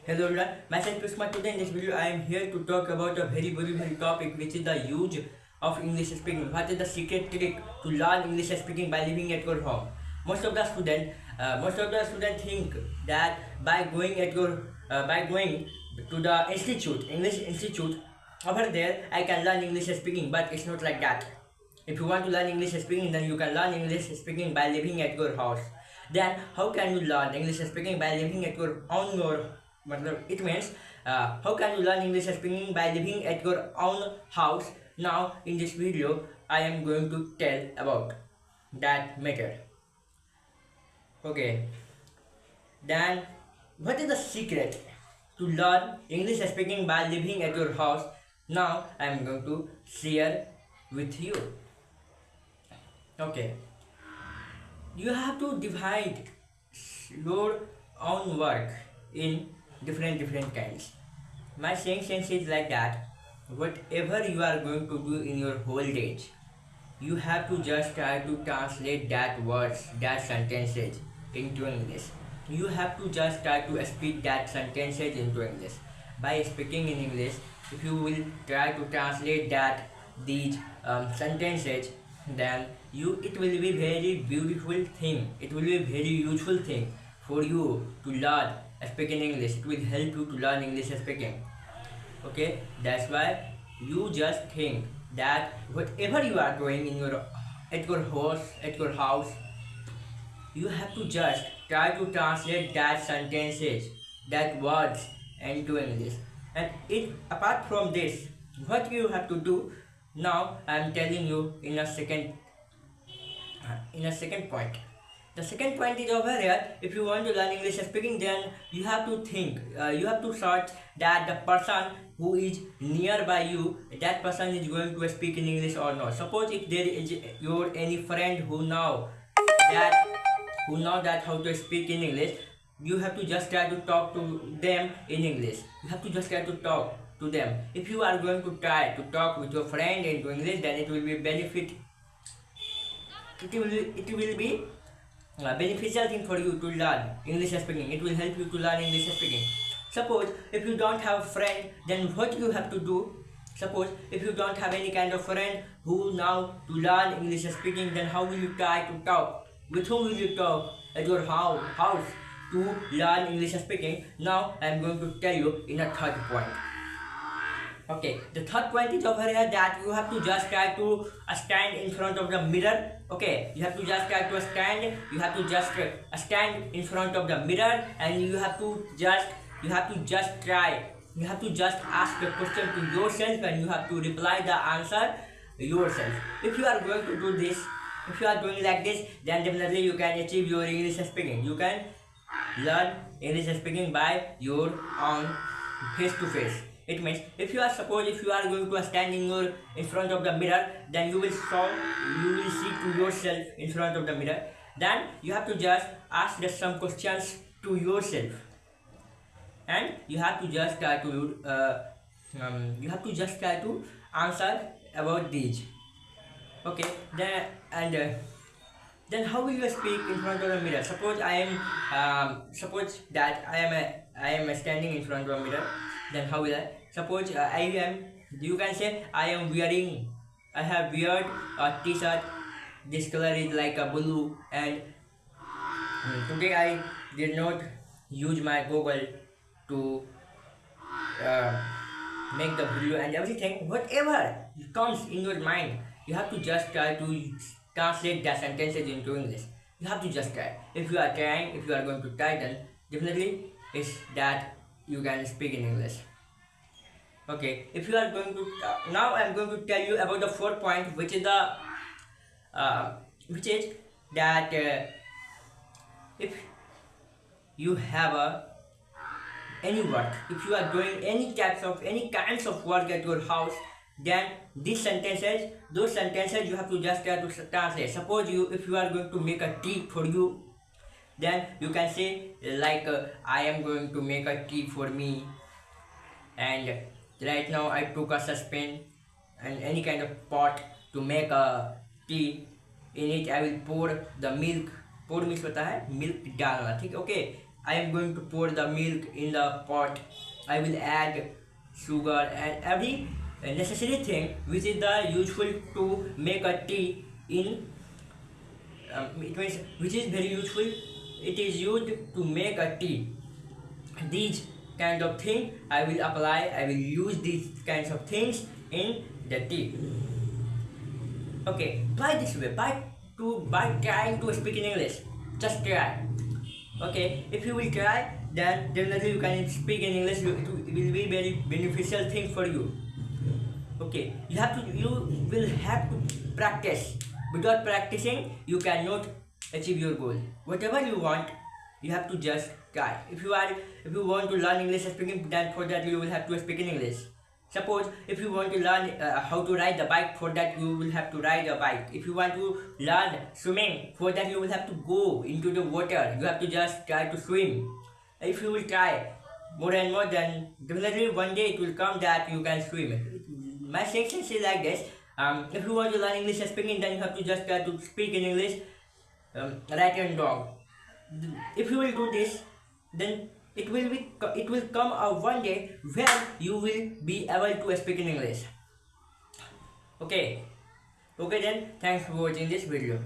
Hello everyone, myself Prisma. Today in this video I am here to talk about a very topic, which is the use of English speaking. What is the secret trick to learn English speaking by living at your home? Most of the students think that by going to the English institute, over there I can learn English speaking, but it's not like that. If you want to learn English speaking, then you can learn English speaking by living at your house. Then how can you learn English speaking by living at your own or it means how can you learn English speaking by living at your own house? Now in this video I am going to tell about that matter. Okay, then what is the secret to learn English speaking by living at your house? Now I am going to share with you. Okay, you have to divide your own work in different kinds. My saying sense is like that. Whatever you are going to do in your whole day, you have to just try to translate that words, that sentences into English. You have to just try to speak that sentences into English. By speaking in English, if you will try to translate these sentences, then it will be very beautiful thing. It will be very useful thing for you to learn speaking English. It will help you to learn English speaking. Okay, that's why you just think that whatever you are doing in your at your house, you have to just try to translate that sentences, that words into English. And apart from this, what you have to do now, I am telling you in a second point. The second point is over here. If you want to learn English speaking, then you have to think. You have to search that the person who is nearby you, that person is going to speak in English or not. Suppose if there is your any friend who know that how to speak in English, you have to just try to talk to them in English. You have to just try to talk to them. If you are going to try to talk with your friend in English, then it will be benefit. It will be beneficial thing for you to learn English speaking. It will help you to learn English speaking. Suppose if you don't have a friend, then what you have to do? Suppose if you don't have any kind of friend who now to learn English speaking, then how will you try to talk? With whom will you talk at your house to learn English speaking? Now I am going to tell you in a third point. Okay, the third point is over here that you have to just try to stand in front of the mirror. Okay, you have to just try to stand. You have to just stand in front of the mirror, and you have to just try. You have to just ask the question to yourself, and you have to reply the answer yourself. If you are going to do this, if you are doing like this, then definitely you can achieve your English speaking. You can learn English speaking by your own face to face. It means if you are going to stand in front of the mirror, then you will see to yourself in front of the mirror. Then you have to just ask some questions to yourself, and you have to just try to answer about these. Okay, then how will you speak in front of the mirror? Suppose that I am standing in front of a mirror. Then how will I? Suppose you can say I have weared a t-shirt. This color is like a blue, and today I did not use my Google to make the blue and everything. Whatever comes in your mind, you have to just try to translate the sentences into English. You have to just try. If you are going to try, then definitely is that you can speak in English. Okay, if you are going to now I am going to tell you about the fourth point, which is that if you have any work, if you are doing any kinds of work at your house, then those sentences you have to just try to translate. Suppose if you are going to make a tea for you, then you can say like I am going to make a tea for me, and right now I took a saucepan and any kind of pot to make a tea. In it I will pour the milk. Pour means होता है milk डालना, ठीक है? Okay, I am going to pour the milk in the pot. I will add sugar and every necessary thing which is the useful to make a tea in it means which is very useful. It is used to make a tea. These kind of thing I will apply. I will use these kinds of things in the tea. Okay, try this way. By trying to speak in English. Just try. Okay, if you will try, then definitely you can speak in English. It will be very beneficial thing for you. Okay, you will have to practice. Without practicing, you cannot achieve your goal. Whatever you want, you have to just try. If you want to learn English speaking, then for that you will have to speak in English. Suppose if you want to learn how to ride the bike, for that you will have to ride a bike. If you want to learn swimming, for that you will have to go into the water. You have to just try to swim. If you will try more and more, then definitely one day it will come that you can swim. My section is like this. If you want to learn English speaking, then you have to just try to speak in English, right and wrong. If you will do this, then it will come one day when you will be able to speak in English. Okay. Okay then, thanks for watching this video.